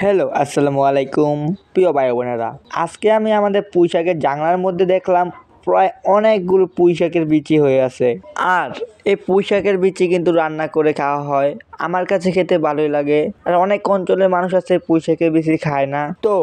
Hello, আসসালামু আলাইকুম প্রিয় ভাই বোনেরা। আজকে আমি আমাদের পুঁইশাকের জাংলার মধ্যে দেখলাম প্রায় অনেকগুলো পুঁইশাকের বিচি হয়ে আছে। আর এই পুঁইশাকের বিচি কিন্তু রান্না করে খাওয়া হয়। আমার কাছে খেতে ভালোই লাগে। আর অনেক অঞ্চলের মানুষ আছে পুঁইশাকের বিচি খায় না। তো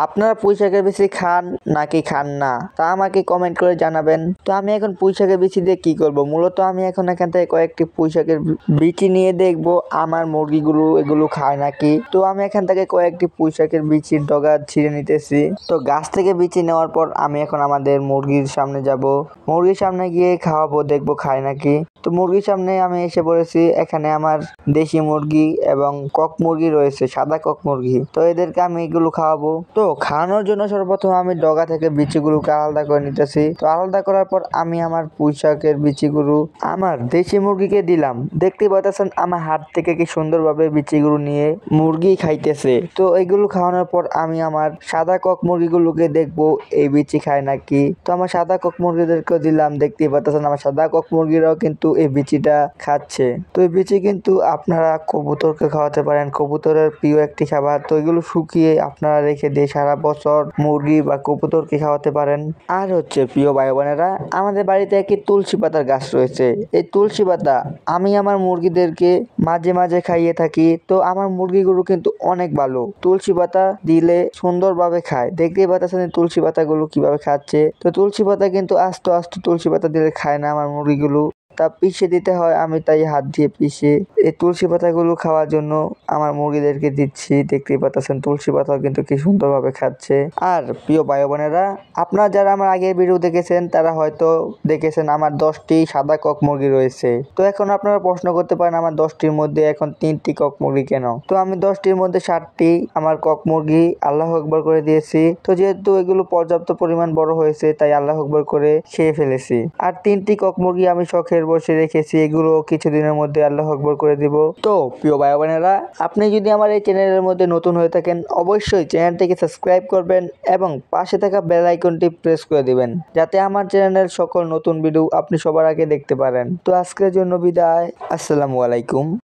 আপনারা পুঁইশাকের বিচি খান নাকি খান না তা আমাকে কমেন্ট করে জানাবেন। তো আমি এখন পুঁইশাকের বিচি দিয়ে কি করব, মূলত আমি এখন এখান থেকে কয়েকটি পুঁইশাকের বিচি নিয়ে দেখবো আমার মুরগিগুলো এগুলো খায় নাকি। তো আমি এখান থেকে কয়েকটি পুঁইশাকের বিচির ডগা ছিঁড়ে নিতেছি। তো গাছ থেকে বিচি নেওয়ার পর আমি এখন আমাদের মুরগির সামনে যাব। মুরগির সামনে গিয়ে খাওয়াবো, দেখবো খায় নাকি। তো মুরগির সামনে আমি এসে পড়েছি। এখানে আমার দেশি মুরগি এবং কক মুরগি রয়েছে, সাদা কক মুরগি। তো এদেরকে আমি এগুলো খাওয়াবো। তো খাওয়ানোর জন্য সর্বপ্রথম আমি ডগা থেকে বিচিগুলোকে আলাদা করে নিতেছি। তো আলাদা করার পর আমি আমার পুঁইশাকের বিচিগুলো আমার দেশি মুরগিকে দিলাম। দেখতে পাচ্ছেন আমার হাত থেকে কি সুন্দরভাবে বিচিগুলো নিয়ে মুরগি খাইতেছে। তো এগুলো খাওয়ানোর পর আমি আমার সাদা কক মুরগিগুলোকে দেখবো এই বিচি খায় নাকি। তো আমার সাদা কক মুরগিদেরকেও দিলাম। দেখতেই পাচ্ছেন আমার সাদা কক মুরগিরাও কিন্তু এই বিচিটা খাচ্ছে। তো এই বিচি কিন্তু আপনারা কবুতরকে খাওয়াতে পারেন, কবুতরের প্রিয় একটি খাবার। তো এগুলো শুকিয়ে আপনারা রেখে দিয়ে সারা বছর মুরগি বা কবুতরকে খাওয়াতে পারেন। আর হচ্ছে প্রিয় ভাই বোনেরা, আমাদের বাড়িতে একটি তুলসী পাতার গাছ রয়েছে। এই তুলসী পাতা আমি আমার মুরগিদেরকে মাঝে মাঝে খাইয়ে থাকি। তো আমার মুরগিগুলো কিন্তু অনেক ভালো, তুলসী পাতা দিলে সুন্দরভাবে খায়। দেখতেই পাচ্ছেন তুলসী পাতাগুলো কিভাবে খাচ্ছে। তো তুলসী পাতা কিন্তু আস্তে আস্তে তুলসী পাতা দিলে খায় না আমার মুরগিগুলো, তা পিষে দিতে হয়। আমি তাই হাত দিয়ে পিষে এই তুলসী পাতাগুলো খাওয়ার জন্য আমার মুরগিদেরকে দিচ্ছি। দেখতেই পাচ্ছেন তুলসী পাতাও কিন্তু কি সুন্দরভাবে খাচ্ছে। আর প্রিয় ভাই বোনেরা, আপনারা যারা আমার আগের ভিডিও দেখেছেন তারা হয়তো দেখেছেন আমার 10টি সাদা কক মুরগি রয়েছে। তো এখন আপনারা প্রশ্ন করতে পারেন আমার 10টির মধ্যে এখন 3টি কক মুরগি কেন। তো আমি 10টির মধ্যে 7টি আমার কক মুরগি আল্লাহু আকবার করে দিয়েছি। তো যেহেতু এগুলো পর্যাপ্ত পরিমাণ বড় হয়েছে তাই আল্লাহু আকবার করে খেয়ে ফেলেছি। আর 3টি কক মুরগি আমি শখের বসে রেখেছি, এগুলো কিছুদিনের মধ্যে আল্লাহু আকবার করে দিব। তো প্রিয় ভাই বোনেরা, আপনি যদি আমার এই চ্যানেলের মধ্যে নতুন হয়ে থাকেন অবশ্যই চ্যানেলটিকে সাবস্ক্রাইব করবেন এবং পাশে থাকা বেল আইকনটি প্রেস করে দিবেন যাতে আমার চ্যানেলের সকল নতুন ভিডিও আপনি সবার আগে দেখতে পারেন। তো আজকের জন্য বিদায়, আসসালামু আলাইকুম।